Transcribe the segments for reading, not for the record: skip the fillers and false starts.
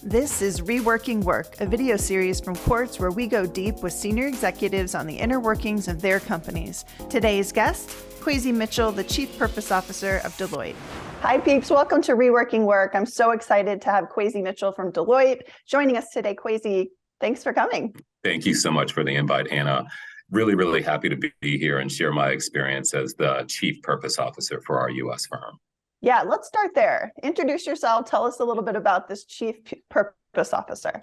This is Reworking Work, a video series from Quartz where we go deep with senior executives on the inner workings of their companies. Today's guest, Kwasi Mitchell, the Chief Purpose Officer of Deloitte. Hi peeps, welcome to Reworking Work. I'm so excited to have Kwasi Mitchell from Deloitte joining us today. Kwasi, thanks for coming. Thank you so much for the invite, Hannah. Really happy to be here and share my experience as the Chief Purpose Officer for our US firm. Yeah, let's start there. Introduce yourself. Tell us a little bit about this Chief Purpose Officer.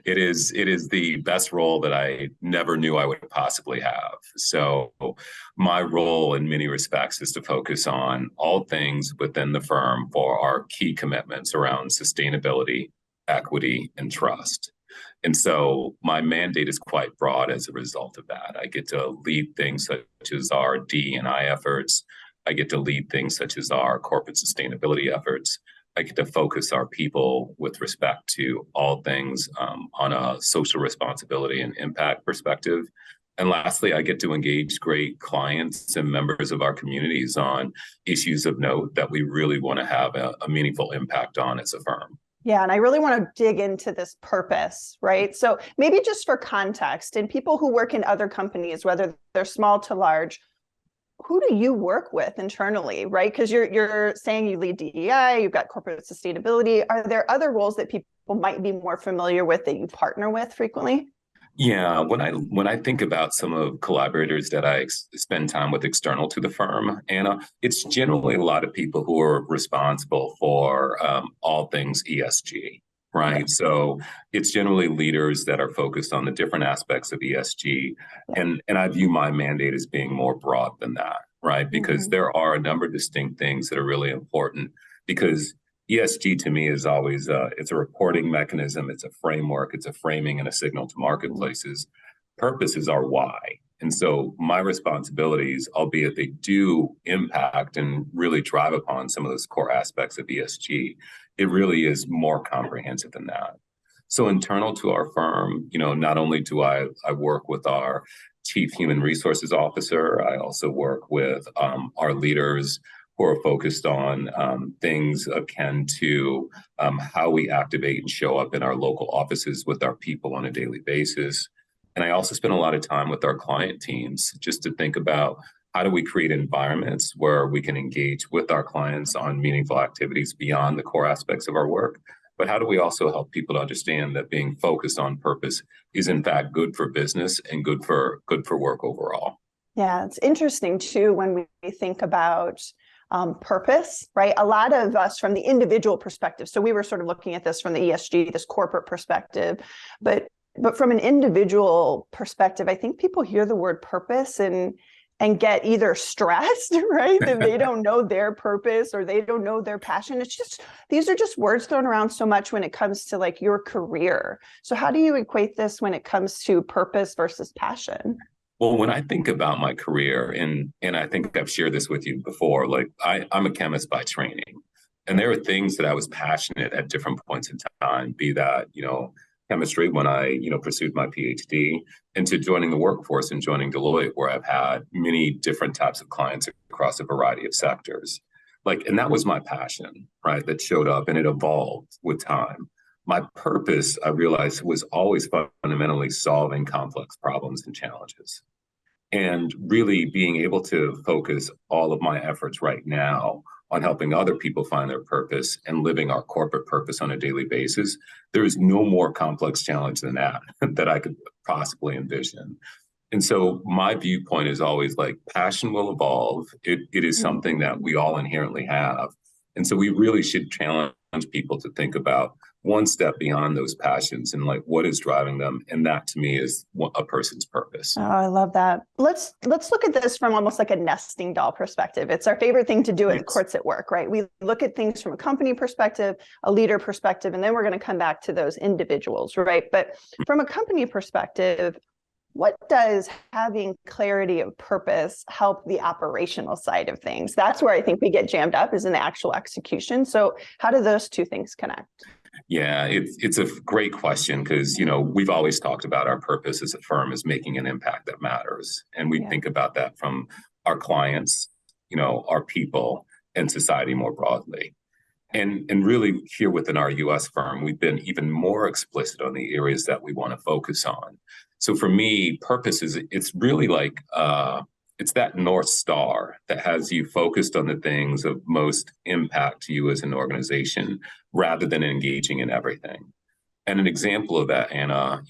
It is the best role that I never knew I would possibly have. So my role in many respects is to focus on all things within the firm for our key commitments around sustainability, equity, and trust. And so my mandate is quite broad as a result of that. I get to lead things such as our D&I efforts. I get to lead things such as our corporate sustainability efforts. I get to focus our people with respect to all things on a social responsibility and impact perspective. And lastly, I get to engage great clients and members of our communities on issues of note that we really want to have a meaningful impact on as a firm. Yeah, and I really want to dig into this purpose, right? So maybe just for context, and people who work in other companies, whether they're small to large, who do you work with internally, right? Because you're saying you lead DEI, you've got corporate sustainability. Are there other roles that people might be more familiar with that you partner with frequently? Yeah, when I think about some of collaborators that I spend time with external to the firm, Anna, it's generally a lot of people who are responsible for all things ESG. Right. So it's generally leaders that are focused on the different aspects of ESG. And I view my mandate as being more broad than that, right? Because there are a number of distinct things that are really important, because ESG to me is always it's a reporting mechanism, it's a framework, it's a framing and a signal to marketplaces. Purpose is our why. And so my responsibilities, albeit they do impact and really drive upon some of those core aspects of ESG, it really is more comprehensive than that. So internal to our firm, not only do I work with our Chief Human Resources Officer, I also work with our leaders who are focused on things akin to how we activate and show up in our local offices with our people on a daily basis. And I also spend a lot of time with our client teams just to think about how do we create environments where we can engage with our clients on meaningful activities beyond the core aspects of our work. But how do we also help people to understand that being focused on purpose is in fact good for business and good for work overall? Yeah, it's interesting too when we think about purpose, right? A lot of us from the individual perspective. So we were sort of looking at this from the ESG, this corporate perspective, but from an individual perspective, I think people hear the word purpose and get either stressed, right? That they don't know their purpose or they don't know their passion. It's just, these are just words thrown around so much when it comes to like your career. So how do you equate this when it comes to purpose versus passion? Well, when I think about my career, and I think I've shared this with you before, like I'm a chemist by training, and there are things that I was passionate at different points in time, be that, chemistry when I, pursued my PhD, into joining the workforce and joining Deloitte, where I've had many different types of clients across a variety of sectors. And that was my passion, right? That showed up and it evolved with time. My purpose, I realized, was always fundamentally solving complex problems and challenges. And really being able to focus all of my efforts right now on helping other people find their purpose and living our corporate purpose on a daily basis, there is no more complex challenge than that I could possibly envision. And so my viewpoint is always like passion will evolve. It is something that we all inherently have. And so we really should challenge people to think about one step beyond those passions and like what is driving them. And that to me is a person's purpose. Oh, I love that. Let's look at this from almost like a nesting doll perspective. It's our favorite thing to do at Quartz at Work, right? We look at things from a company perspective, a leader perspective, and then we're going to come back to those individuals, right? But from a company perspective, what does having clarity of purpose help the operational side of things? That's where I think we get jammed up, is in the actual execution. So how do those two things connect? Yeah, it's a great question because, we've always talked about our purpose as a firm as making an impact that matters. And we think about that from our clients, our people, and society more broadly. And really here within our US firm, we've been even more explicit on the areas that we want to focus on. So for me, purpose is, it's really like, it's that North Star that has you focused on the things of most impact to you as an organization, rather than engaging in everything. And an example of that, Anna,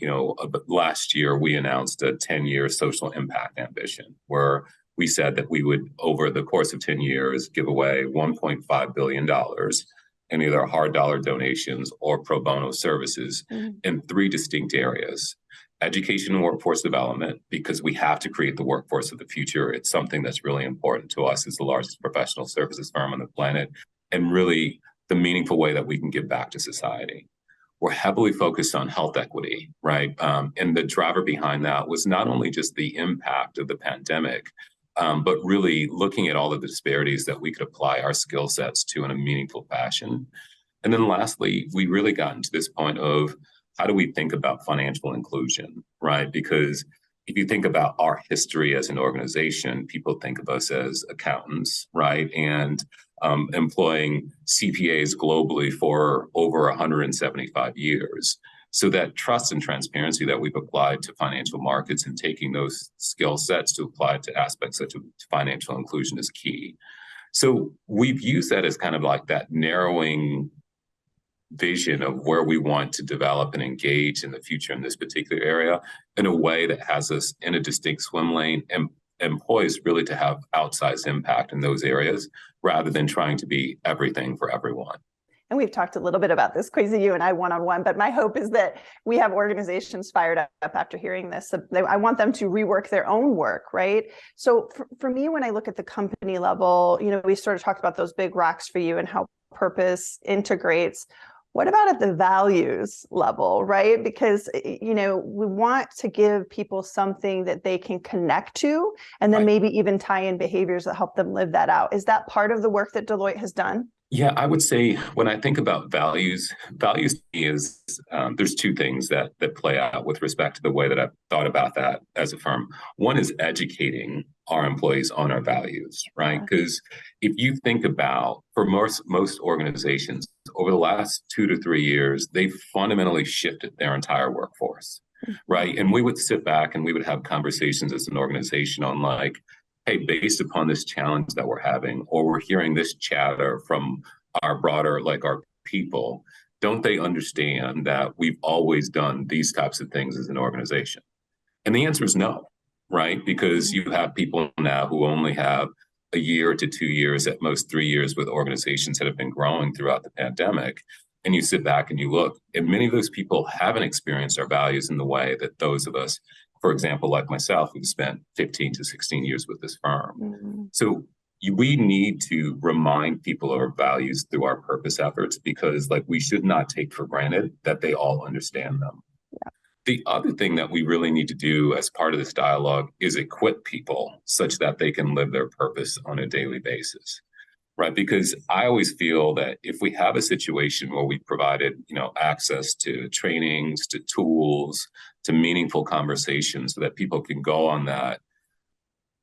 last year we announced a 10-year social impact ambition, where we said that we would, over the course of 10 years, give away $1.5 billion in either hard dollar donations or pro bono services in three distinct areas. Education and workforce development, because we have to create the workforce of the future. It's something that's really important to us as the largest professional services firm on the planet, and really the meaningful way that we can give back to society. We're heavily focused on health equity, right? And the driver behind that was not only just the impact of the pandemic, but really looking at all of the disparities that we could apply our skill sets to in a meaningful fashion. And then lastly, we really got into this point of, how do we think about financial inclusion, right? Because if you think about our history as an organization, people think of us as accountants, right? And employing CPAs globally for over 175 years. So that trust and transparency that we've applied to financial markets and taking those skill sets to apply to aspects such as financial inclusion is key. So we've used that as kind of like that narrowing vision of where we want to develop and engage in the future in this particular area, in a way that has us in a distinct swim lane and poised really to have outsized impact in those areas, rather than trying to be everything for everyone. And we've talked a little bit about this, Kwasi, you and I one-on-one, but my hope is that we have organizations fired up after hearing this. So I want them to rework their own work, right? So for me, when I look at the company level, we sort of talked about those big rocks for you and how purpose integrates. What about at the values level, right? Because, we want to give people something that they can connect to, and then maybe even tie in behaviors that help them live that out. Is that part of the work that Deloitte has done? Yeah, I would say when I think about values is, there's two things that play out with respect to the way that I've thought about that as a firm. One is educating our employees on our values, right? Because if you think about, for most organizations, over the last 2 to 3 years, they've fundamentally shifted their entire workforce, right? And we would sit back and we would have conversations as an organization on like, hey, based upon this challenge that we're having, or we're hearing this chatter from our broader, like our people, don't they understand that we've always done these types of things as an organization? And the answer is no, right? Because you have people now who only have a year to 2 years, at most 3 years, with organizations that have been growing throughout the pandemic. And you sit back and you look, and many of those people haven't experienced our values in the way that those of us, for example, like myself, who've spent 15 to 16 years with this firm. So we need to remind people of our values through our purpose efforts, because we should not take for granted that they all understand them. The other thing that we really need to do as part of this dialogue is equip people such that they can live their purpose on a daily basis. Right, because I always feel that if we have a situation where we provided, access to trainings, to tools, to meaningful conversations, so that people can go on that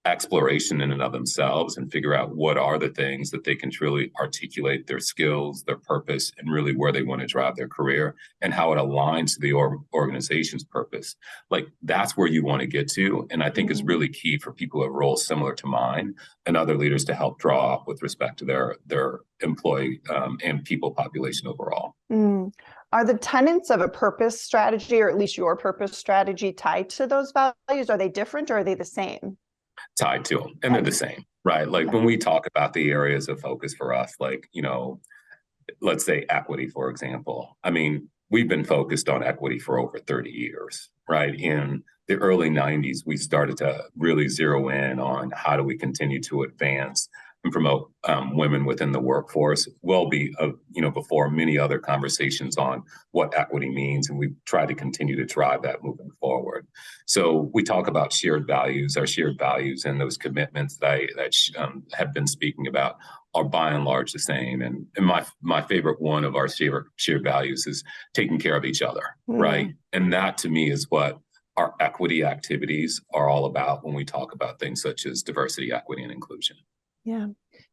exploration in and of themselves and figure out what are the things that they can truly articulate their skills, their purpose, and really where they want to drive their career and how it aligns to the organization's purpose. That's where you want to get to. And I think is really key for people who have roles similar to mine and other leaders to help draw up with respect to their employee and people population overall. Are the tenets of a purpose strategy, or at least your purpose strategy, tied to those values? Are they different, or are they the same? Tied to them, and they're the same, right? When we talk about the areas of focus for us, let's say equity, for example. I mean, we've been focused on equity for over 30 years, right? In the early 90s, we started to really zero in on how do we continue to advance and promote women within the workforce, before many other conversations on what equity means. And we try to continue to drive that moving forward. So we talk about shared values, our shared values, and those commitments that I have been speaking about are by and large the same. And my favorite one of our shared values is taking care of each other, right? And that to me is what our equity activities are all about when we talk about things such as diversity, equity, and inclusion. Yeah.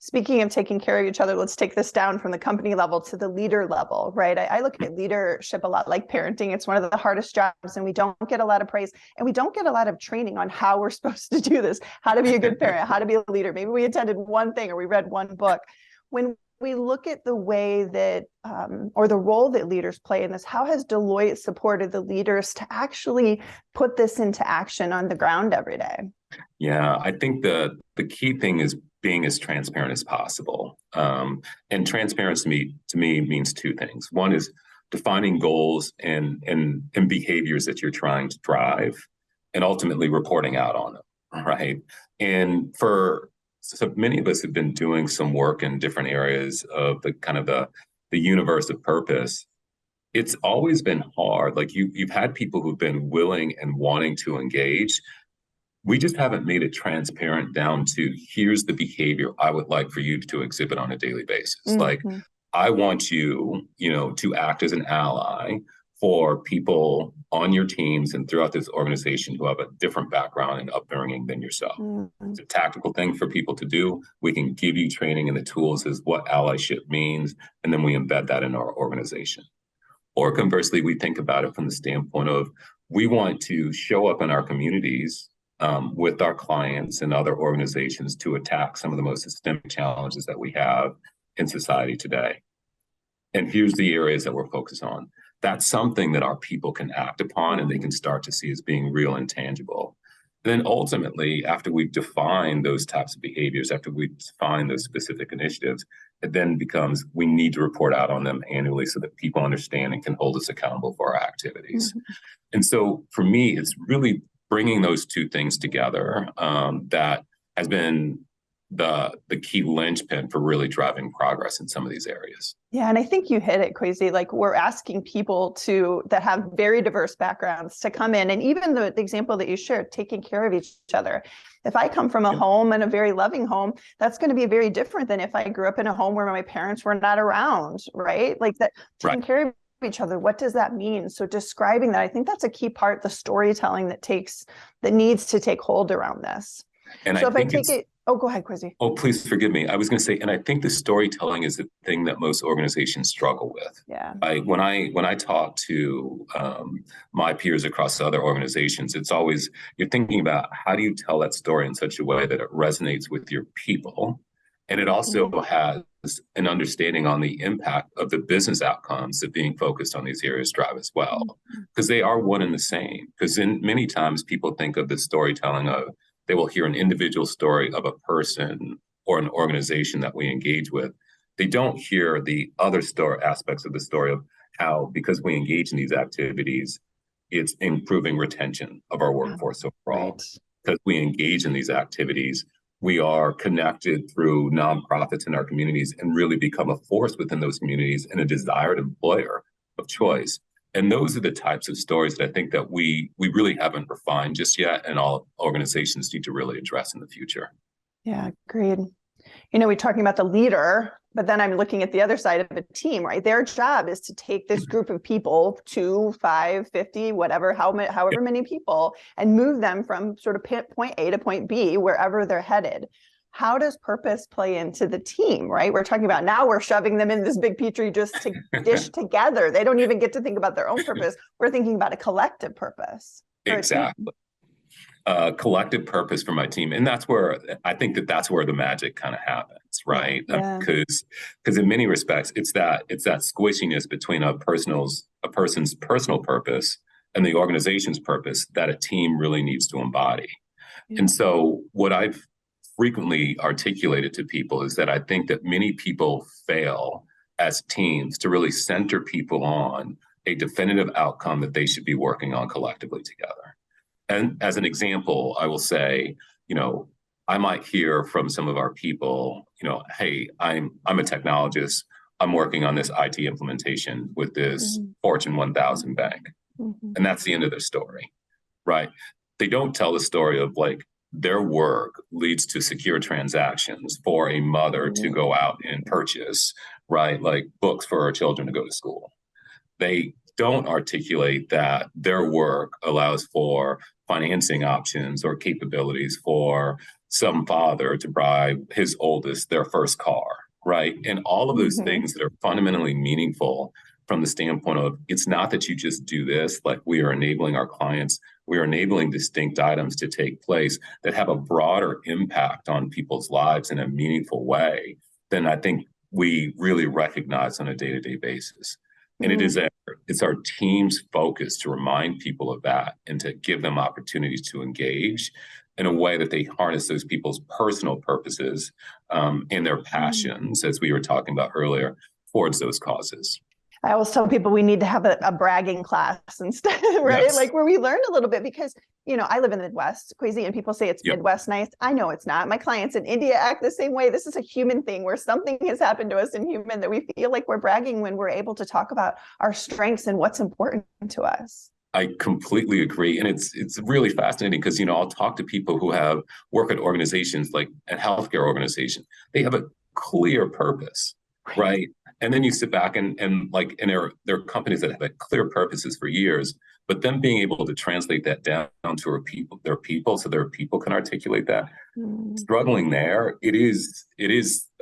Speaking of taking care of each other, let's take this down from the company level to the leader level, right? I look at leadership a lot like parenting. It's one of the hardest jobs, and we don't get a lot of praise, and we don't get a lot of training on how we're supposed to do this, how to be a good parent, how to be a leader. Maybe we attended one thing or we read one book. When we look at the way that, or the role that leaders play in this, how has Deloitte supported the leaders to actually put this into action on the ground every day? Yeah, I think the key thing is being as transparent as possible. And transparency to me means two things. One is defining goals and behaviors that you're trying to drive, and ultimately reporting out on them, right? And so many of us have been doing some work in different areas of the kind of the universe of purpose. It's always been hard. Like you've had people who've been willing and wanting to engage. We just haven't made it transparent down to here's the behavior I would like for you to exhibit on a daily basis. Like I want you, to act as an ally for people on your teams and throughout this organization who have a different background and upbringing than yourself. It's a tactical thing for people to do. We can give you training and the tools as what allyship means, and then we embed that in our organization. Or conversely, we think about it from the standpoint of we want to show up in our communities with our clients and other organizations to attack some of the most systemic challenges that we have in society today. And here's the areas that we're focused on. That's something that our people can act upon and they can start to see as being real and tangible. And then ultimately, after we've defined those types of behaviors, after we've defined those specific initiatives, it then becomes we need to report out on them annually so that people understand and can hold us accountable for our activities. And so for me, it's really bringing those two things together that has been the key linchpin for really driving progress in some of these areas. Yeah, and I think you hit it, Kwasi. Like we're asking people that have very diverse backgrounds to come in, and even the example that you shared, taking care of each other. If I come from a home and a very loving home, that's going to be very different than if I grew up in a home where my parents were not around, right? Like that, taking care of each other. What does that mean? So describing that, I think that's a key part, the storytelling that needs to take hold around this. And so I if think I take it, go ahead, Kwasi. Oh, please forgive me. I was going to say, and I think the storytelling is the thing that most organizations struggle with. Yeah. When I talk to my peers across other organizations, it's always you're thinking about how do you tell that story in such a way that it resonates with your people, and it also has an understanding on the impact of the business outcomes that being focused on these areas drive as well, because they are one and the same. Because in many times people think of the storytelling of they will hear an individual story of a person or an organization that we engage with. They don't hear the other story aspects of the story of how, because we engage in these activities, it's improving retention of our workforce overall. Right. Because we engage in these activities, we are connected through nonprofits in our communities and really become a force within those communities and a desired employer of choice. And those are the types of stories that I think that we really haven't refined just yet, and all organizations need to really address in the future. Yeah, agreed. We're talking about the leader, but then I'm looking at the other side of a team, right? Their job is to take this group of people, 2, 5, 50, whatever, however many people, and move them from sort of point A to point B, wherever they're headed. How does purpose play into the team, right? We're talking about now we're shoving them in this big petri dish together. They don't even get to think about their own purpose. We're thinking about a collective purpose. Exactly. Collective purpose for my team. And that's where I think that's where the magic kind of happens, right? Because in many respects, it's that squishiness between a person's personal purpose and the organization's purpose that a team really needs to embody. And so what I've frequently articulated to people is that I think that many people fail as teams to really center people on a definitive outcome that they should be working on collectively together. And as an example, I will say, I might hear from some of our people, hey, I'm a technologist. I'm working on this IT implementation with this Fortune 1000 bank. And that's the end of their story, right? They don't tell the story of like, their work leads to secure transactions for a mother to go out and purchase, right? Like books for her children to go to school. They don't articulate that their work allows for financing options or capabilities for some father to buy his oldest their first car, right? And all of those things that are fundamentally meaningful from the standpoint of, it's not that you just do this, like we are enabling our clients, we are enabling distinct items to take place that have a broader impact on people's lives in a meaningful way than I think we really recognize on a day-to-day basis. And it's our team's focus to remind people of that and to give them opportunities to engage in a way that they harness those people's personal purposes and their passions, as we were talking about earlier, towards those causes. I always tell people we need to have a bragging class instead, right? Yes. Like where we learn a little bit, because, I live in the Midwest, Kwasi, and people say it's Midwest nice. I know it's not. My clients in India act the same way. This is a human thing where something has happened to us in human that we feel like we're bragging when we're able to talk about our strengths and what's important to us. I completely agree. And it's really fascinating because, I'll talk to people who have work at organizations like a healthcare organization. They have a clear purpose, right? And then you sit back and there are companies that have had clear purposes for years, but them being able to translate that down to their people so their people can articulate that. Struggling there, it is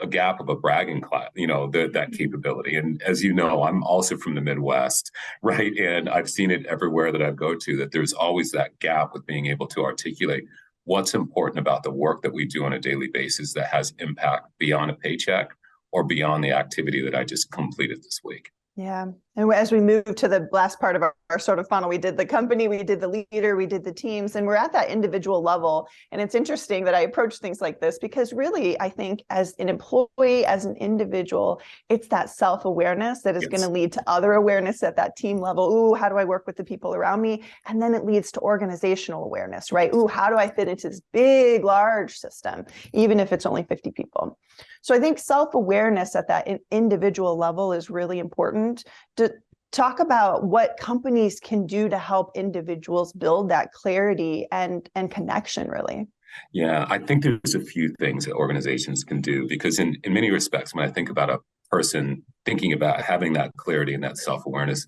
a gap of a bragging class, that capability. And as you know, I'm also from the Midwest, right? And I've seen it everywhere that I go to, that there's always that gap with being able to articulate what's important about the work that we do on a daily basis that has impact beyond a paycheck or beyond the activity that I just completed this week. Yeah. And as we move to the last part of our sort of funnel, we did the company, we did the leader, we did the teams, and we're at that individual level. And it's interesting that I approach things like this because really, I think as an employee, as an individual, it's that self-awareness that is going to lead to other awareness at that team level. Ooh, how do I work with the people around me? And then it leads to organizational awareness, right? Ooh, how do I fit into this big, large system, even if it's only 50 people? So I think self-awareness at that individual level is really important. To talk about what companies can do to help individuals build that clarity and connection, really. Yeah, I think there's a few things that organizations can do because in many respects, when I think about a person thinking about having that clarity and that self-awareness,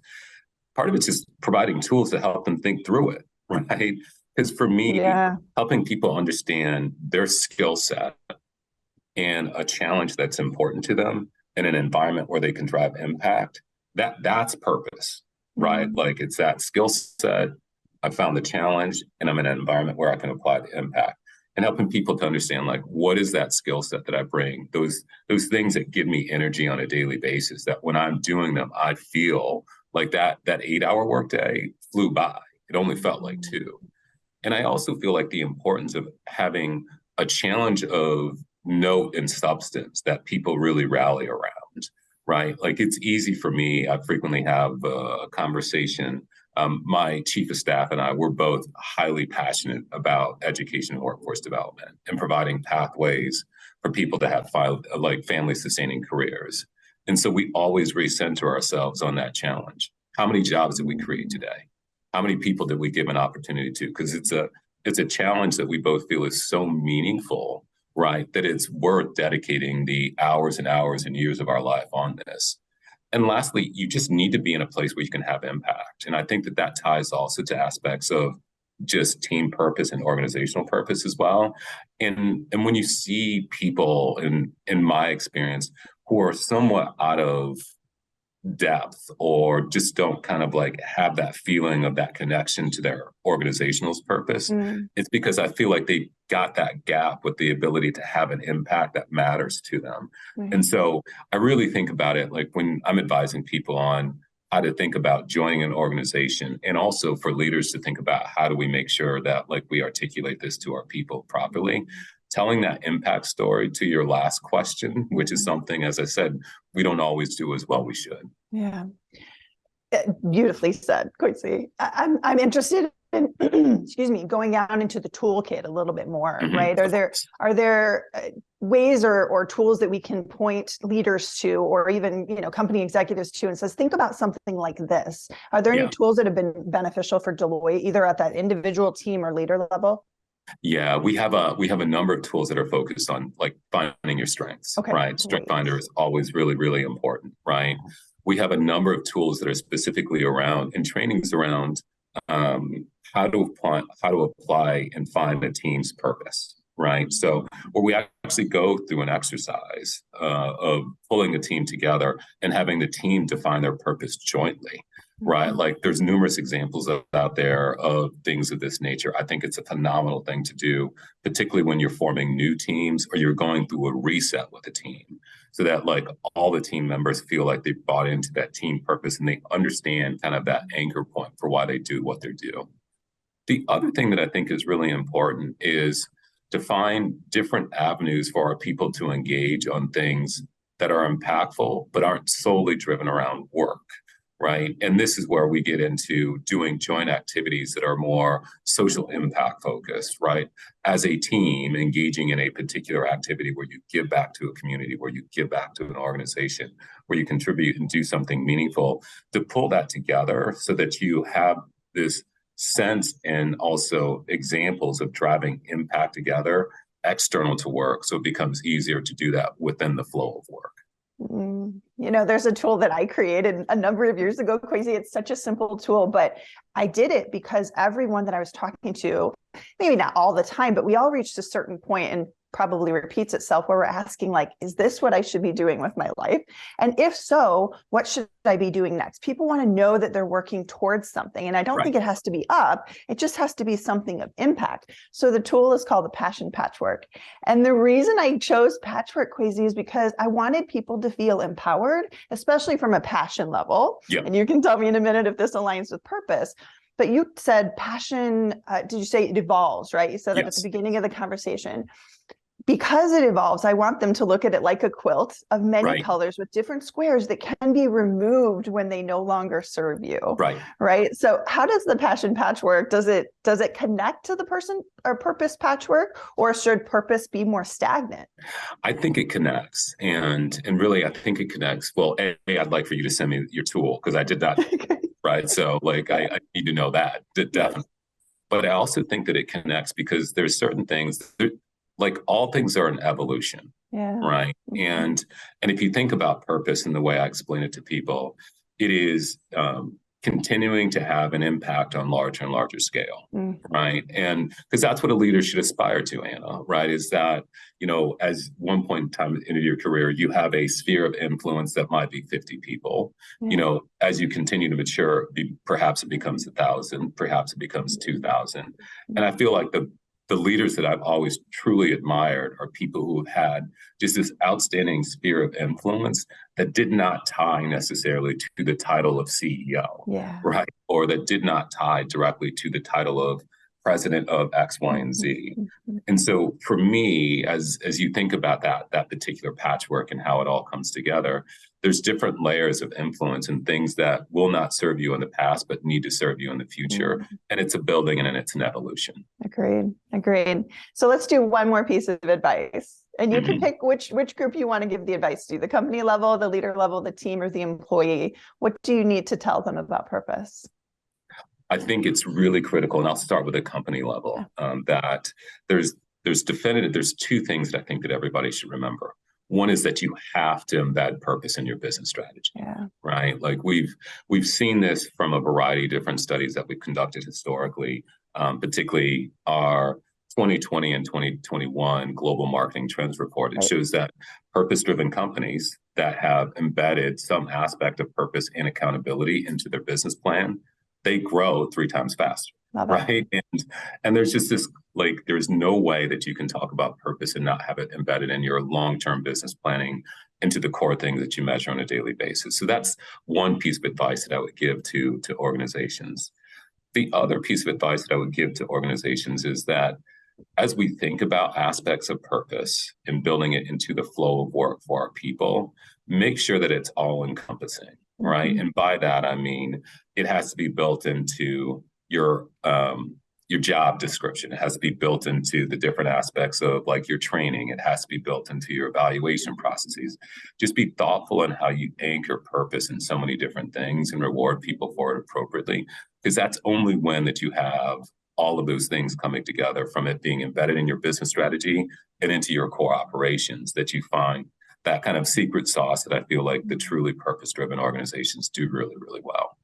part of it's just providing tools to help them think through it, right? Because for me, helping people understand their skill set and a challenge that's important to them in an environment where they can drive impact, that's purpose, right? Like it's that skill set, I found the challenge, and I'm in an environment where I can apply the impact. And helping people to understand, like, what is that skill set that I bring? Those things that give me energy on a daily basis, that when I'm doing them, I feel like that 8-hour workday flew by. It only felt like 2. And I also feel like the importance of having a challenge of note and substance that people really rally around, right? Like it's easy for me. I frequently have a conversation. My chief of staff and I, we're both highly passionate about education and workforce development and providing pathways for people to have family sustaining careers. And so we always recenter ourselves on that challenge. How many jobs did we create today? How many people did we give an opportunity to? Because it's a challenge that we both feel is so meaningful, right? That it's worth dedicating the hours and hours and years of our life on this. And lastly, you just need to be in a place where you can have impact. And I think that ties also to aspects of just team purpose and organizational purpose as well. And when you see people, in my experience, who are somewhat out of depth or just don't kind of like have that feeling of that connection to their organizational purpose, it's because I feel like they got that gap with the ability to have an impact that matters to them. And so I really think about it like when I'm advising people on how to think about joining an organization, and also for leaders to think about how do we make sure that like we articulate this to our people properly. Telling that impact story, to your last question, which is something, as I said, we don't always do as well we should. Yeah. Beautifully said, Kwasi. I'm interested in, excuse me, going down into the toolkit a little bit more, right? Are there ways or tools that we can point leaders to, or even, company executives to, and says, think about something like this? Are there any tools that have been beneficial for Deloitte, either at that individual team or leader level? Yeah, we have a number of tools that are focused on like finding your strengths, right? Strength Finder is always really, really important, right? We have a number of tools that are specifically around and trainings around how to apply and find a team's purpose, right? So, where we actually go through an exercise of pulling a team together and having the team define their purpose jointly, right? Like there's numerous examples out there of things of this nature. I think it's a phenomenal thing to do, particularly when you're forming new teams or you're going through a reset with a team, so that like all the team members feel like they've bought into that team purpose and they understand kind of that anchor point for why they do what they do. The other thing that I think is really important is to find different avenues for our people to engage on things that are impactful, but aren't solely driven around work, right? And this is where we get into doing joint activities that are more social impact focused, right? As a team, engaging in a particular activity where you give back to a community, where you give back to an organization, where you contribute and do something meaningful, to pull that together so that you have this sense and also examples of driving impact together external to work. So it becomes easier to do that within the flow of work. There's a tool that I created a number of years ago, Kwasi. It's such a simple tool, but I did it because everyone that I was talking to, maybe not all the time, but we all reached a certain point, and probably repeats itself, where we're asking, like, is this what I should be doing with my life? And if so, what should I be doing next? People want to know that they're working towards something. And I don't think it has to be up. It just has to be something of impact. So the tool is called the Passion Patchwork. And the reason I chose Patchwork, Kwasi, is because I wanted people to feel empowered, especially from a passion level. Yep. And you can tell me in a minute if this aligns with purpose. But you said passion, did you say it evolves, right? You said that at the beginning of the conversation. Because it evolves, I want them to look at it like a quilt of many colors with different squares that can be removed when they no longer serve you. Right. So how does the passion patchwork, does it connect to the person or purpose patchwork, or should purpose be more stagnant? I think it connects. And really, I think it connects. Well, I'd like for you to send me your tool, because I did not. Right. So like, I need to know that, definitely. But I also think that it connects because there's certain things like all things are an evolution, right? And if you think about purpose and the way I explain it to people, it is continuing to have an impact on larger and larger scale, right? And because that's what a leader should aspire to, Anna, right? Is that, as one point in time in your career, you have a sphere of influence that might be 50 people. As you continue to mature, perhaps it becomes 1,000, perhaps it becomes 2,000. And I feel like the leaders that I've always truly admired are people who have had just this outstanding sphere of influence that did not tie necessarily to the title of CEO, right? Or that did not tie directly to the title of president of X, Y, and Z. And so for me, as you think about that particular patchwork and how it all comes together, there's different layers of influence and things that will not serve you in the past, but need to serve you in the future. And it's a building and it's an evolution. Agreed. So let's do one more piece of advice. And you can pick which group you want to give the advice to, the company level, the leader level, the team, or the employee. What do you need to tell them about purpose? I think it's really critical, and I'll start with a company level, that there's two things that I think that everybody should remember. One is that you have to embed purpose in your business strategy, right? Like we've seen this from a variety of different studies that we've conducted historically, particularly our 2020 and 2021 Global Marketing Trends Report. It shows that purpose-driven companies that have embedded some aspect of purpose and accountability into their business plan, they grow 3 times faster, right? And there's just this, like, there's no way that you can talk about purpose and not have it embedded in your long-term business planning into the core things that you measure on a daily basis. So that's one piece of advice that I would give to organizations. The other piece of advice that I would give to organizations is that as we think about aspects of purpose and building it into the flow of work for our people, make sure that it's all encompassing, right? And by that, I mean, it has to be built into your job description. It has to be built into the different aspects of like your training. It has to be built into your evaluation processes. Just be thoughtful in how you anchor purpose in so many different things and reward people for it appropriately, because that's only when that you have all of those things coming together, from it being embedded in your business strategy and into your core operations, that you find that kind of secret sauce that I feel like the truly purpose-driven organizations do really, really well.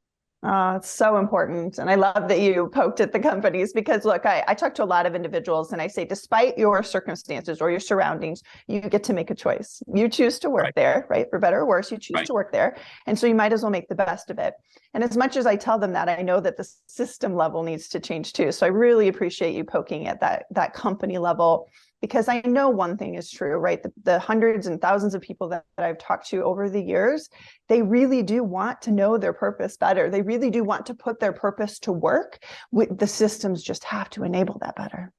It's so important. And I love that you poked at the companies because look, I talk to a lot of individuals and I say, despite your circumstances or your surroundings, you get to make a choice. You choose to work there, right? For better or worse, you choose to work there. And so you might as well make the best of it. And as much as I tell them that, I know that the system level needs to change too. So I really appreciate you poking at that company level, because I know one thing is true, right? The hundreds and thousands of people that I've talked to over the years, they really do want to know their purpose better. They really do want to put their purpose to work. The systems just have to enable that better.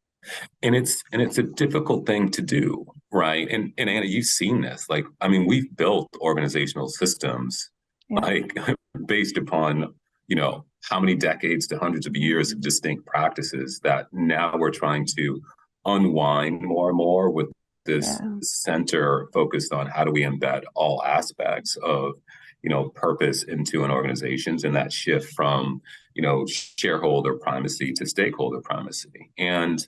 And it's a difficult thing to do, right? And Anna, you've seen this. Like, I mean, we've built organizational systems like based upon, how many decades to hundreds of years of distinct practices that now we're trying to unwind more and more with this center focused on how do we embed all aspects of purpose into an organizations, and that shift from shareholder primacy to stakeholder primacy. And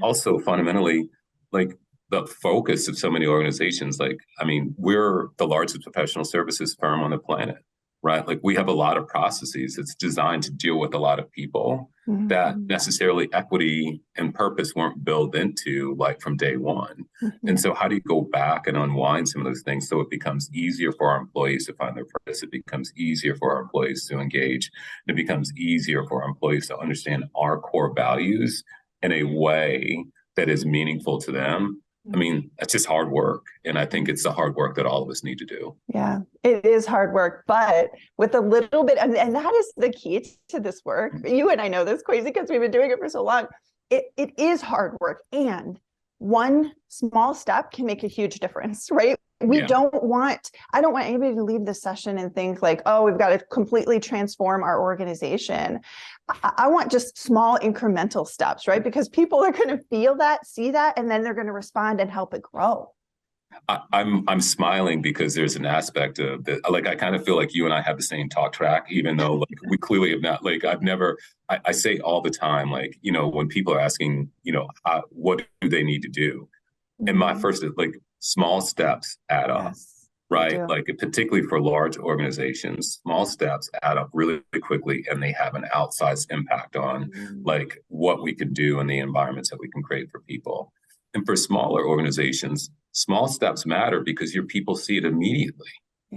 also fundamentally, like the focus of so many organizations, like, I mean, we're the largest professional services firm on the planet, right? Like we have a lot of processes. It's designed to deal with a lot of people that necessarily equity and purpose weren't built into like from day one. And so how do you go back and unwind some of those things so it becomes easier for our employees to find their purpose? It becomes easier for our employees to engage. It becomes easier for our employees to understand our core values in a way that is meaningful to them. I mean, it's just hard work. And I think it's the hard work that all of us need to do. Yeah, it is hard work, but with a little bit, and that is the key to this work. You and I know this, Kwasi, because we've been doing it for so long. It is hard work. And one small step can make a huge difference, right? I don't want anybody to leave this session and think like, oh, we've got to completely transform our organization. I want just small incremental steps, right? Because people are going to feel that, see that, and then they're going to respond and help it grow. I'm smiling because there's an aspect of that. Like, I kind of feel like you and I have the same talk track, even though like we clearly have not, like, I say all the time, like, when people are asking, what do they need to do? And my first is like small steps add up, right? Like particularly for large organizations, small steps add up really quickly and they have an outsized impact on like what we can do and the environments that we can create for people. And for smaller organizations, small steps matter because your people see it immediately,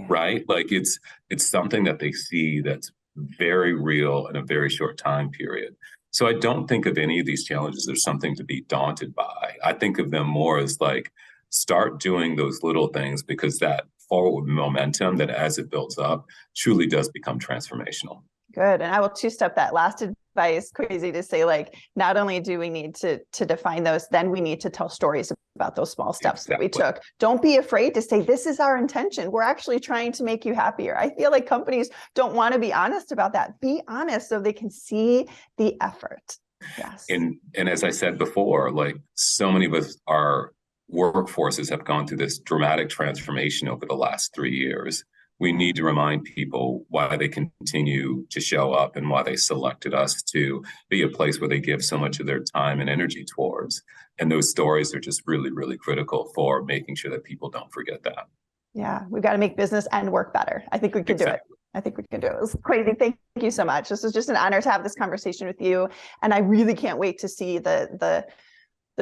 right? Like it's something that they see that's very real in a very short time period. So I don't think of any of these challenges as something to be daunted by. I think of them more as like, start doing those little things, because that forward momentum that as it builds up truly does become transformational. Good. And I will two-step that last advice, Kwasi, to say like, not only do we need to define those, then we need to tell stories about those small steps that we took. Don't be afraid to say, this is our intention. We're actually trying to make you happier. I feel like companies don't want to be honest about that. Be honest so they can see the effort. Yes. And as I said before, like so many of us, our workforces have gone through this dramatic transformation over the last 3 years. We need to remind people why they continue to show up and why they selected us to be a place where they give so much of their time and energy towards. And those stories are just really, really critical for making sure that people don't forget that. Yeah, we've got to make business and work better. I think we can do it. I think we can do it. It was Kwasi. Thank you so much. This was just an honor to have this conversation with you. And I really can't wait to see the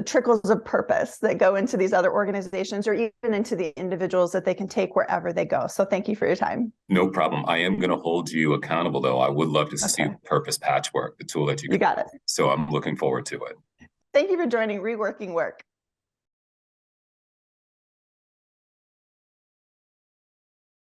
trickles of purpose that go into these other organizations or even into the individuals that they can take wherever they go. So thank you for your time. No problem. I am going to hold you accountable, though. I would love to see Purpose Patchwork, the tool that you got it. So I'm looking forward to it. Thank you for joining Reworking Work.